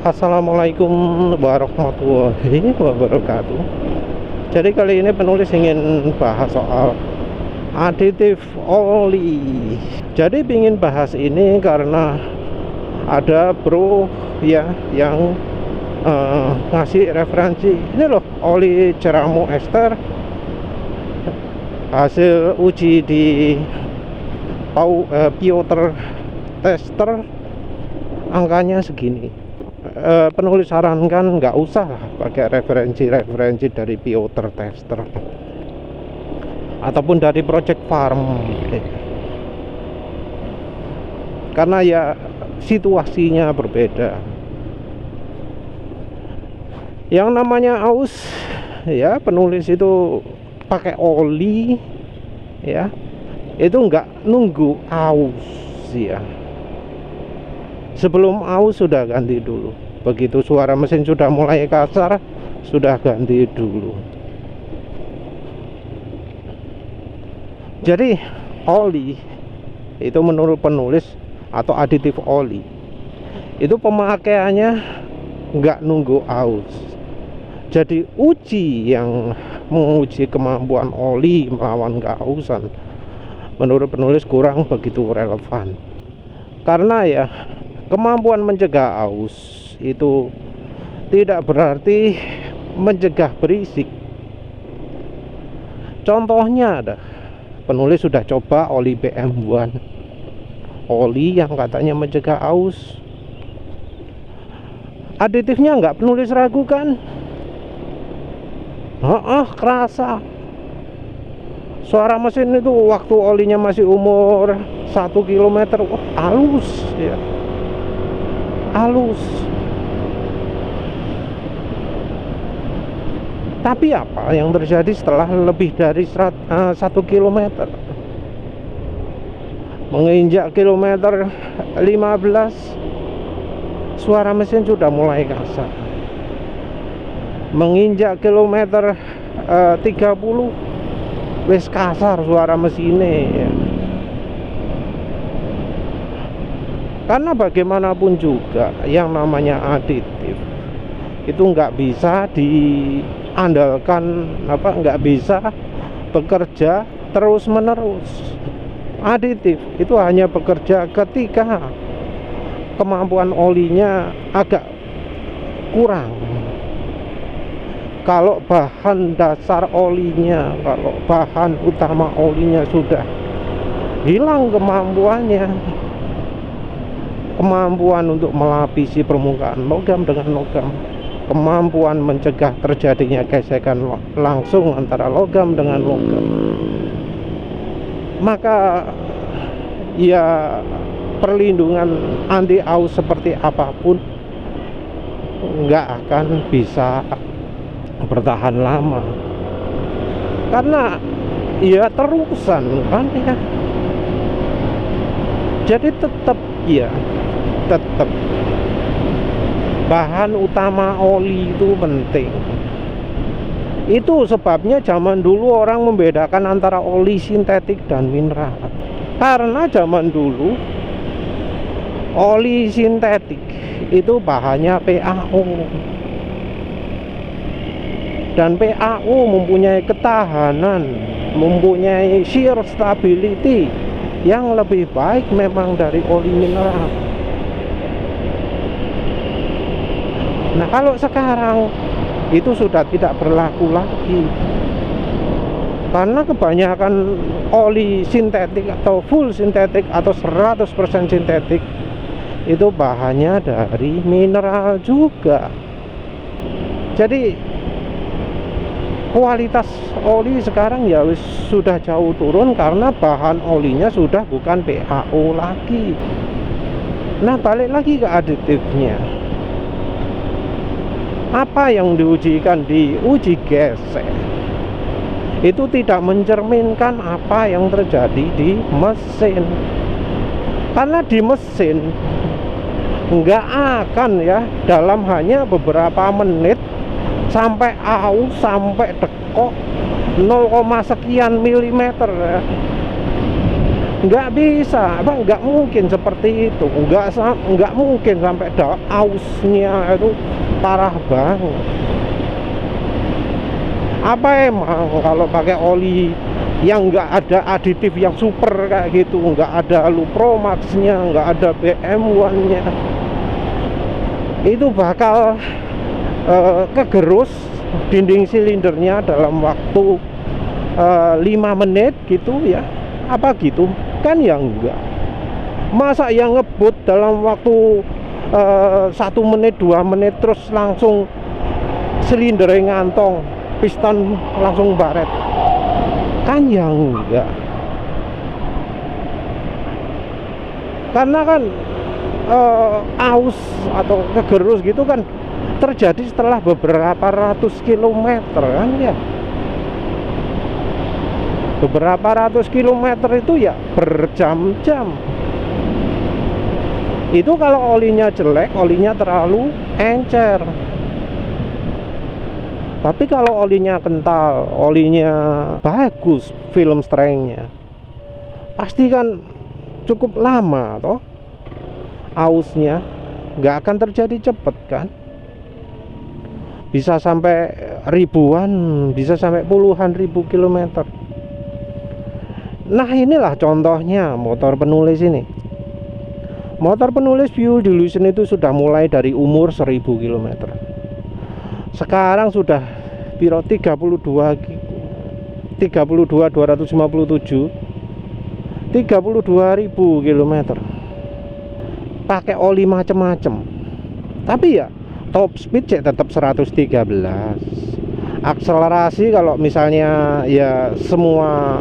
Assalamualaikum warahmatullahi wabarakatuh. Jadi kali ini penulis ingin bahas soal aditif oli. Jadi ingin bahas ini karena ada bro ya yang ngasih referensi ini loh, oli ceramu ester hasil uji di Pioter tester angkanya segini. Penulis sarankan nggak usah pakai referensi dari Pioter tester ataupun dari Project Farm, karena ya situasinya berbeda. Yang namanya aus ya, penulis itu pakai oli ya, itu nggak nunggu aus ya. Sebelum aus sudah ganti dulu. Begitu suara mesin sudah mulai kasar, sudah ganti dulu. Jadi oli itu menurut penulis atau aditif oli itu pemakaiannya nggak nunggu aus. Jadi uji yang menguji kemampuan oli melawan kehausan menurut penulis kurang begitu relevan. Karena ya kemampuan mencegah aus itu tidak berarti mencegah berisik. Contohnya ada, penulis sudah coba oli PM1, oli yang katanya mencegah aus. Aditifnya nggak penulis ragukan. Kerasa suara mesin itu waktu olinya masih umur 1 km, halus ya, halus. Tapi apa yang terjadi setelah lebih dari 1 km, menginjak kilometer 15, suara mesin sudah mulai kasar. Menginjak kilometer 30, wes kasar suara mesinnya ya. Karena bagaimanapun juga yang namanya aditif itu nggak bisa diandalkan, nggak bisa bekerja terus menerus. Aditif itu hanya bekerja ketika kemampuan olinya agak kurang. Kalau bahan dasar olinya, kalau bahan utama olinya sudah hilang kemampuannya, kemampuan untuk melapisi permukaan logam dengan logam, kemampuan mencegah terjadinya gesekan langsung antara logam dengan logam, maka ya perlindungan anti aus seperti apapun nggak akan bisa bertahan lama, karena ya terusan kan ya. Jadi tetap bahan utama oli itu penting. Itu sebabnya zaman dulu orang membedakan antara oli sintetik dan mineral, karena zaman dulu oli sintetik itu bahannya PAO, dan PAO mempunyai ketahanan, mempunyai shear stability yang lebih baik memang dari oli mineral. Nah kalau sekarang itu sudah tidak berlaku lagi, karena kebanyakan oli sintetik atau full sintetik atau 100% sintetik itu bahannya dari mineral juga. Jadi kualitas oli sekarang ya sudah jauh turun karena bahan olinya sudah bukan PAO lagi. Nah balik lagi ke aditifnya, apa yang diujikan di uji gesek itu tidak mencerminkan apa yang terjadi di mesin. Karena di mesin nggak akan ya dalam hanya beberapa menit sampai aus, sampai dekok 0, sekian milimeter ya. nggak bisa, nggak mungkin seperti itu, nggak mungkin sampai ausnya itu parah banget. Apa emang kalau pakai oli yang nggak ada aditif yang super kayak gitu, nggak ada Lupromax-nya, nggak ada BM1-nya, itu bakal kegerus dinding silindernya dalam waktu 5 menit gitu ya, apa gitu kan? Ya enggak. Masa yang ngebut dalam waktu 1 menit 2 menit terus langsung silindernya ngantong, piston langsung baret, kan ya enggak. Karena kan aus atau kegerus gitu kan terjadi setelah beberapa ratus kilometer kan ya. Beberapa ratus kilometer itu ya berjam-jam. Itu kalau olinya jelek, olinya terlalu encer. Tapi kalau olinya kental, olinya bagus, film strength-nya, pasti kan cukup lama toh ausnya, nggak akan terjadi cepet kan. Bisa sampai ribuan, bisa sampai puluhan ribu kilometer. Nah inilah contohnya motor penulis ini. Motor penulis Fuel Delusion itu sudah mulai dari umur 1000 km. Sekarang sudah piro 32 257 32.000 km. Pakai oli macem-macem. Tapi ya top speed cek tetap 113. Akselerasi kalau misalnya ya semua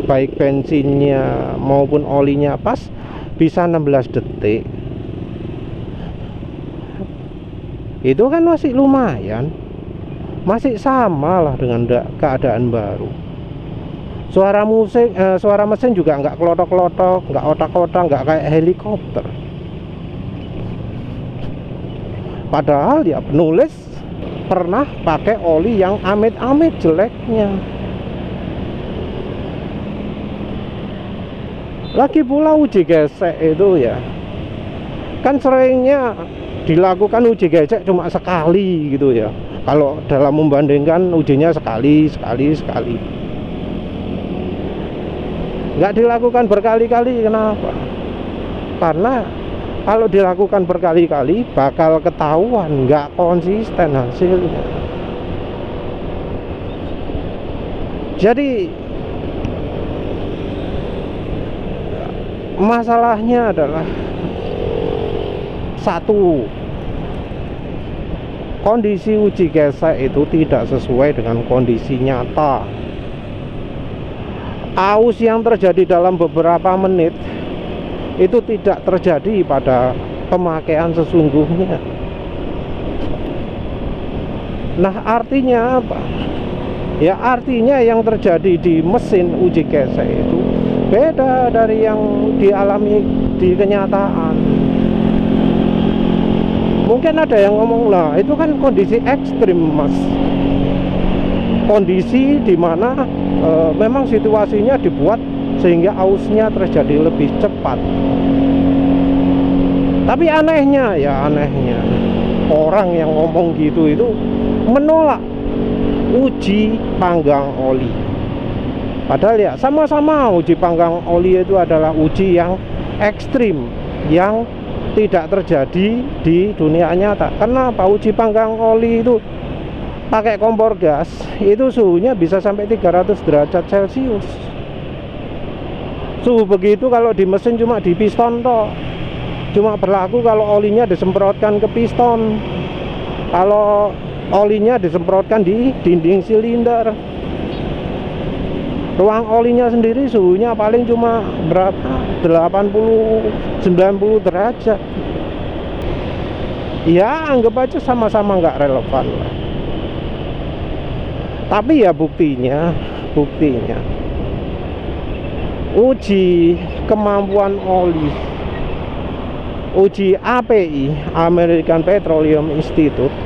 baik bensinnya maupun olinya pas, bisa 16 detik. Itu kan masih lumayan, masih sama lah dengan keadaan baru. Suara musik, suara mesin juga nggak kelotok-kelotok, nggak otak-otak, nggak kayak helikopter. Padahal ya penulis pernah pakai oli yang amit-amit jeleknya. Lagi pula uji gesek itu ya kan seringnya dilakukan uji gesek cuma sekali gitu ya. Kalau dalam membandingkan ujinya sekali, nggak dilakukan berkali-kali. Kenapa? Karena kalau dilakukan berkali-kali bakal ketahuan nggak konsisten hasilnya. Jadi masalahnya adalah satu, kondisi uji gesek itu tidak sesuai dengan kondisi nyata. Aus yang terjadi dalam beberapa menit itu tidak terjadi pada pemakaian sesungguhnya. Nah artinya apa? Ya artinya yang terjadi di mesin uji gesek itu beda dari yang dialami di kenyataan. Mungkin ada yang ngomong, lah itu kan kondisi ekstrim mas, kondisi dimana memang situasinya dibuat sehingga ausnya terjadi lebih cepat. Tapi anehnya orang yang ngomong gitu itu menolak uji panggang oli. Padahal ya sama-sama uji panggang oli itu adalah uji yang ekstrim, yang tidak terjadi di dunia nyata. Kenapa? Uji panggang oli itu pakai kompor gas, itu suhunya bisa sampai 300 derajat Celcius. Suhu begitu kalau di mesin cuma di piston toh, cuma berlaku kalau olinya disemprotkan ke piston, kalau olinya disemprotkan di dinding silinder. Ruang olinya sendiri suhunya paling cuma berapa? 80-90 derajat. Ya anggap aja sama-sama nggak relevan lah. Tapi ya buktinya uji kemampuan oli, uji API, American Petroleum Institute,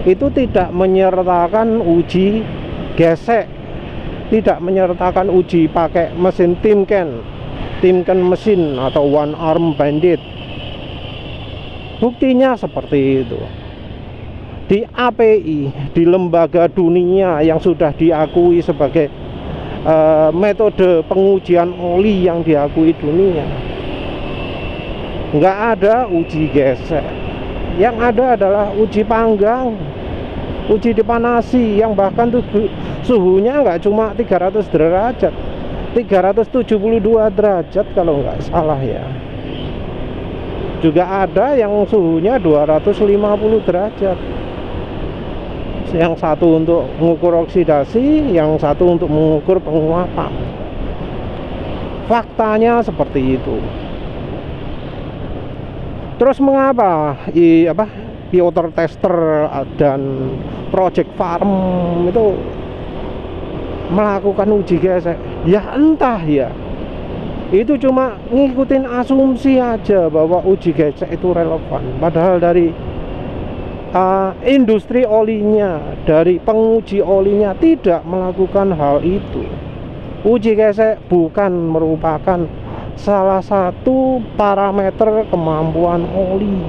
itu tidak menyertakan uji gesek tidak menyertakan uji pakai mesin Timken mesin atau one arm bandit. Buktinya seperti itu. Di API, di lembaga dunia yang sudah diakui sebagai metode pengujian oli yang diakui dunia, nggak ada uji gesek. Yang ada adalah uji panggang, uji dipanasi, yang bahkan tuh suhunya nggak cuma 300 derajat, 372 derajat kalau nggak salah ya. Juga ada yang suhunya 250 derajat. Yang satu untuk mengukur oksidasi, yang satu untuk mengukur penguapan. Faktanya seperti itu. Terus mengapa Piotr Tester dan Project Farm itu melakukan uji gesek? Ya entah ya. Itu cuma ngikutin asumsi aja bahwa uji gesek itu relevan. Padahal dari industri olinya, dari penguji olinya tidak melakukan hal itu. Uji gesek bukan merupakan salah satu parameter kemampuan oli.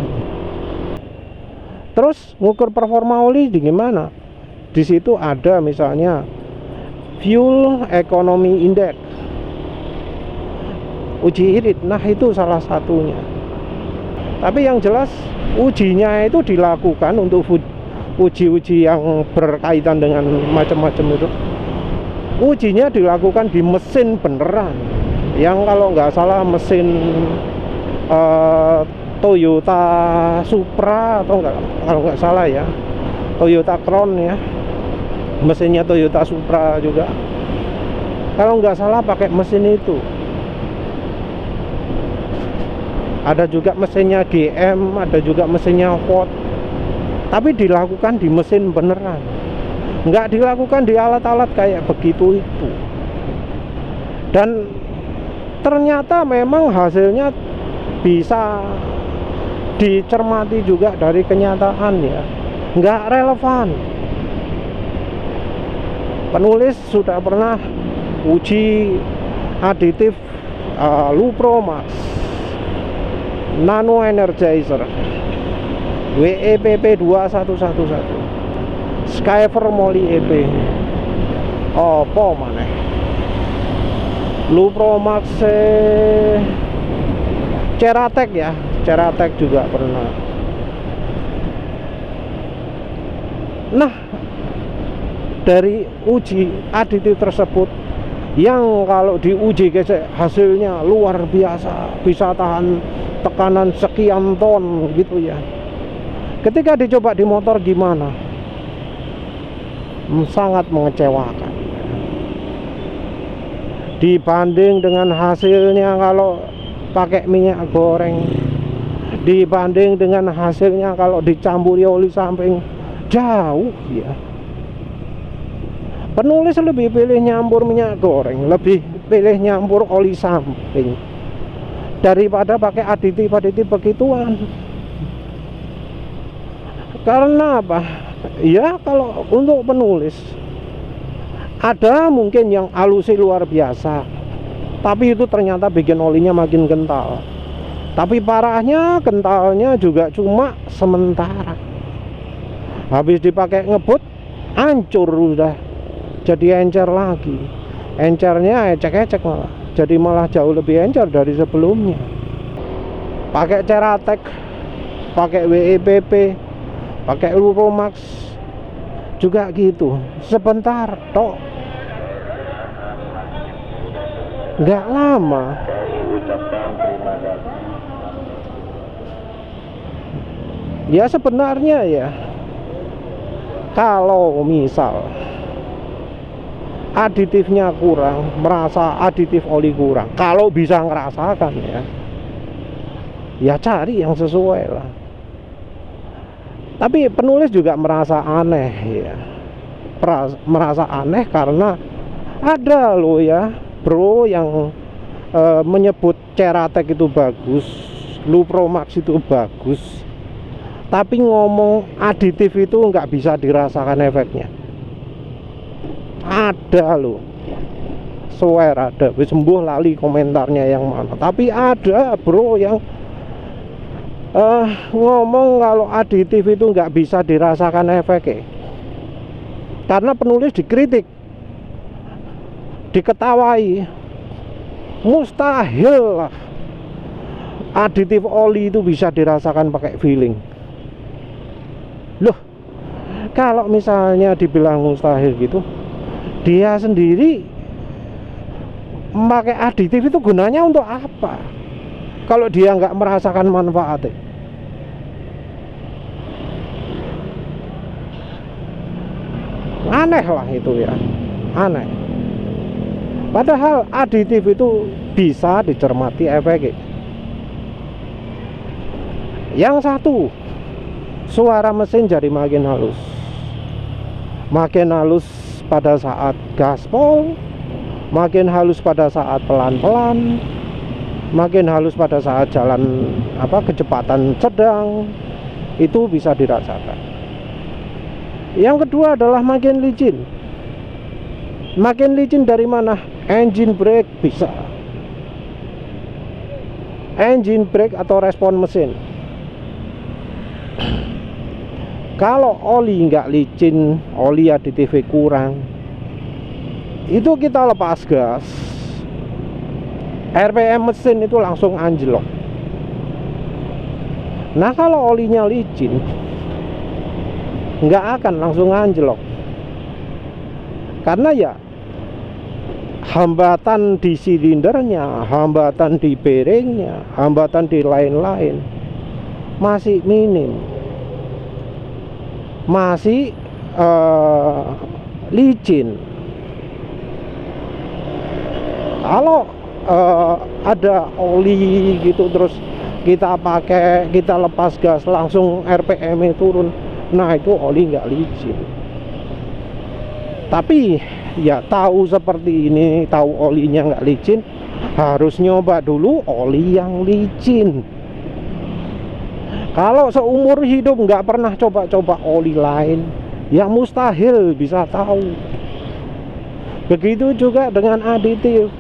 Terus ngukur performa oli di gimana? Di situ ada misalnya Fuel Economy Index, uji irit. Nah itu salah satunya. Tapi yang jelas ujinya itu dilakukan untuk uji-uji yang berkaitan dengan macam-macam itu. Ujinya dilakukan di mesin beneran, yang kalau nggak salah mesin Toyota Supra atau kalau nggak salah ya, Toyota Crown ya, mesinnya Toyota Supra juga. Kalau nggak salah pakai mesin itu. Ada juga mesinnya GM, ada juga mesinnya Ford. Tapi dilakukan di mesin beneran, nggak dilakukan di alat-alat kayak begitu itu. Dan ternyata memang hasilnya bisa dicermati juga dari kenyataan ya, nggak relevan. Penulis sudah pernah uji aditif Lupromax Nano Energizer WEPP 2111 Skyver Moly EP apa maneh Lupromax Ceratec ya, Ceratec juga pernah. Nah, dari uji aditif tersebut yang kalau diuji gesek hasilnya luar biasa, bisa tahan tekanan sekian ton gitu ya. Ketika dicoba di motor gimana? Sangat mengecewakan. Dibanding dengan hasilnya kalau pakai minyak goreng, dibanding dengan hasilnya kalau dicampuri oli samping, jauh ya. Penulis lebih pilih nyampur minyak goreng, lebih pilih nyampur oli samping daripada pakai aditif begituan. Karena apa? Ya kalau untuk penulis ada mungkin yang alusi luar biasa, tapi itu ternyata bikin olinya makin kental. Tapi parahnya kentalnya juga cuma sementara. Habis dipakai ngebut, hancur udah. Jadi encer lagi. Encernya ecek-ecek malah. Jadi malah jauh lebih encer dari sebelumnya. Pakai Ceratec, pakai WEPP, pakai Lupromax juga gitu. Sebentar tok, nggak lama. Ya sebenarnya ya, kalau misal aditifnya kurang, merasa aditif oli kurang, kalau bisa ngerasakan ya cari yang sesuai lah. Tapi penulis juga merasa aneh ya, merasa aneh karena ada loh ya bro yang menyebut Ceratec itu bagus, Lupromax itu bagus, tapi ngomong aditif itu nggak bisa dirasakan efeknya. Ada loh, swear ada, wis sembuh lali komentarnya yang mana. Tapi ada bro yang ngomong kalau aditif itu nggak bisa dirasakan efeknya, karena penulis dikritik, diketawai. Mustahil lah aditif oli itu bisa dirasakan pakai feeling. Loh, kalau misalnya dibilang mustahil gitu, dia sendiri memakai aditif itu gunanya untuk apa kalau dia nggak merasakan manfaatnya? Aneh lah itu ya, aneh. Padahal aditif itu bisa dicermati efeknya. Yang satu, suara mesin jadi makin halus. Makin halus pada saat gaspol, makin halus pada saat pelan-pelan, makin halus pada saat jalan kecepatan sedang. Itu bisa dirasakan. Yang kedua adalah makin licin. Makin licin dari mana? Engine brake bisa. Engine brake atau respon mesin. Kalau oli nggak licin, oli aditifnya kurang, itu kita lepas gas, RPM mesin itu langsung anjlok. Nah kalau olinya licin, nggak akan langsung anjlok, karena ya hambatan di silindernya, hambatan di bearingnya, hambatan di lain-lain masih minim, masih licin. Kalau ada oli gitu terus kita pakai, kita lepas gas langsung RPM-nya turun, nah itu oli nggak licin. Tapi ya tahu seperti ini, tahu olinya nggak licin, harus nyoba dulu oli yang licin. Kalau seumur hidup nggak pernah coba-coba oli lain, ya mustahil bisa tahu. Begitu juga dengan aditif.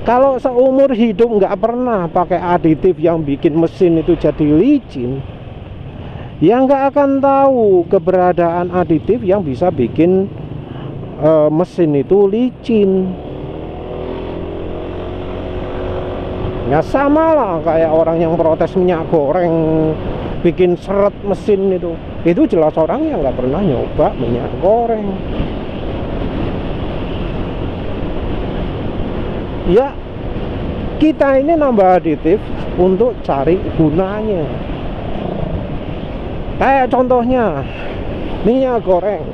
Kalau seumur hidup nggak pernah pakai aditif yang bikin mesin itu jadi licin, ya nggak akan tahu keberadaan aditif yang bisa bikin mesin itu licin. Ya sama lah kayak orang yang protes minyak goreng bikin seret mesin itu jelas orang yang nggak pernah nyoba minyak goreng. Ya kita ini nambah aditif untuk cari gunanya. Kayak contohnya minyak goreng.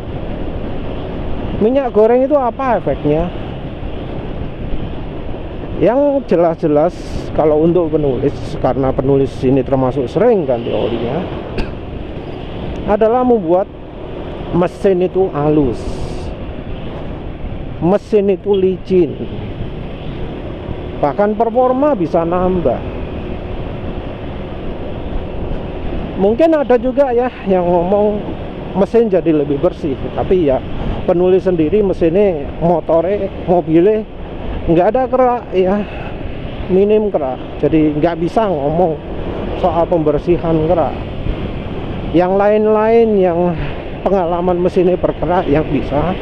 Minyak goreng itu apa efeknya? Yang jelas-jelas kalau untuk penulis, karena penulis ini termasuk sering ganti olinya, adalah membuat mesin itu halus, mesin itu licin, bahkan performa bisa nambah. Mungkin ada juga ya yang ngomong mesin jadi lebih bersih, tapi ya penulis sendiri mesinnya, motornya, mobilnya nggak ada kerak ya, minim kerak, jadi nggak bisa ngomong soal pembersihan kerak. Yang lain-lain yang pengalaman mesinnya berkerak yang bisa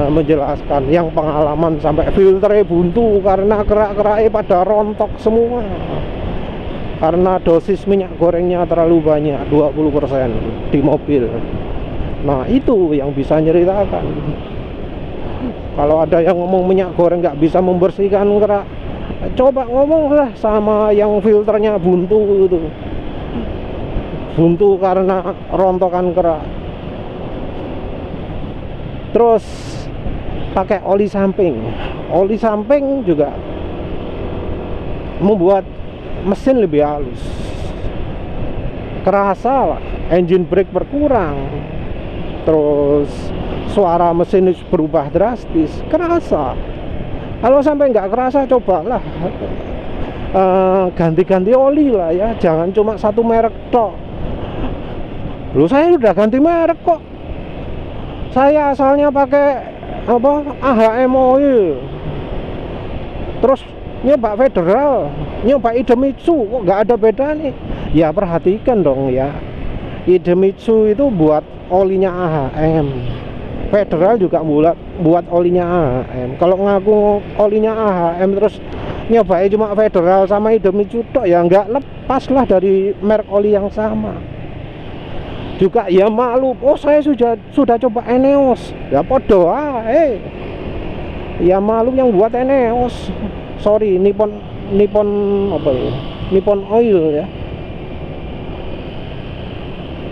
menjelaskan, yang pengalaman sampai filternya buntu karena kerak-keraknya pada rontok semua karena dosis minyak gorengnya terlalu banyak, 20% di mobil. Nah itu yang bisa nyeritakan. Kalau ada yang ngomong minyak goreng nggak bisa membersihkan kerak, coba ngomong lah sama yang filternya buntu itu, buntu karena rontokan kerak. Terus pakai oli samping. Oli samping juga membuat mesin lebih halus, kerasa lah, engine brake berkurang, terus suara mesin berubah drastis, kerasa. Kalau sampai nggak kerasa, cobalah ganti-ganti oli lah ya, jangan cuma satu merek tok. Loh, saya udah ganti merek kok. Saya asalnya pakai AHM oil, terus nyoba Federal, nyoba Idemitsu, kok nggak ada beda nih. Ya perhatikan dong ya, Idemitsu itu buat olinya AHM, Federal juga buat olinya AHM. Kalau ngaku olinya AHM terus nyobain cuma Federal sama Idemitsu tok, ya nggak lepas lah dari merek oli yang sama. Juga ya malu, oh saya sudah coba Eneos, ya podo ya malu yang buat Eneos, sorry, Nippon apa ya, Nippon Oil ya,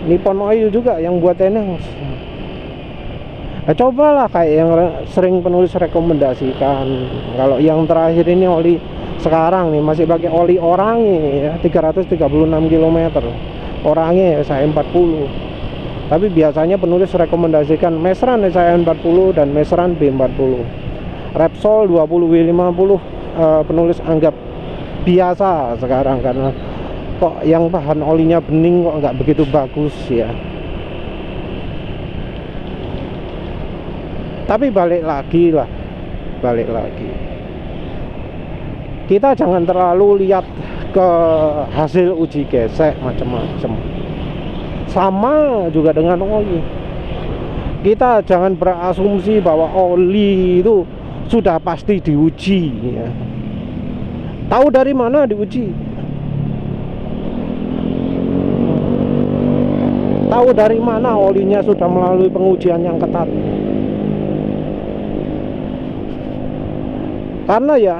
Nippon Oil juga yang buat Eneos. Nah, cobalah kayak yang sering penulis rekomendasikan. Kalau yang terakhir ini oli sekarang nih masih pakai oli Orange ya, 336 km orangnya saya 40. Tapi biasanya penulis rekomendasikan Mesran saya 40 dan Mesran B40. Repsol 20 W50 penulis anggap biasa sekarang, karena kok yang bahan olinya bening kok nggak begitu bagus ya. Tapi balik lagi, kita jangan terlalu lihat ke hasil uji gesek macam-macam. Sama juga dengan oli, kita jangan berasumsi bahwa oli itu sudah pasti diuji ya. Tahu dari mana diuji? Tahu dari mana olinya sudah melalui pengujian yang ketat? Karena ya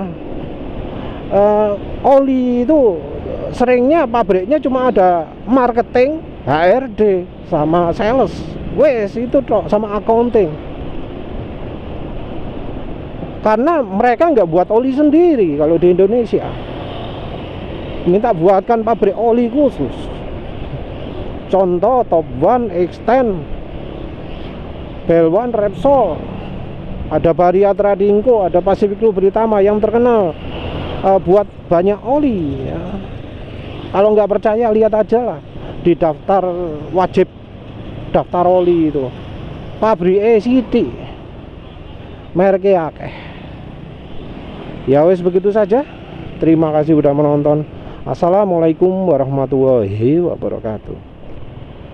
oli itu seringnya pabriknya cuma ada marketing, HRD, sama sales, wes itu toh, sama accounting. Karena mereka nggak buat oli sendiri. Kalau di Indonesia minta buatkan pabrik oli khusus. Contoh Top One, Extend, Bel1, Repsol, ada Varia Tradingco, ada Pacific Lubritama yang terkenal buat banyak oli ya. Kalau nggak percaya lihat aja lah di daftar wajib daftar oli itu, pabrik City, mereknya akeh. Ya wes begitu saja. Terima kasih udah menonton. Assalamualaikum warahmatullahi wabarakatuh.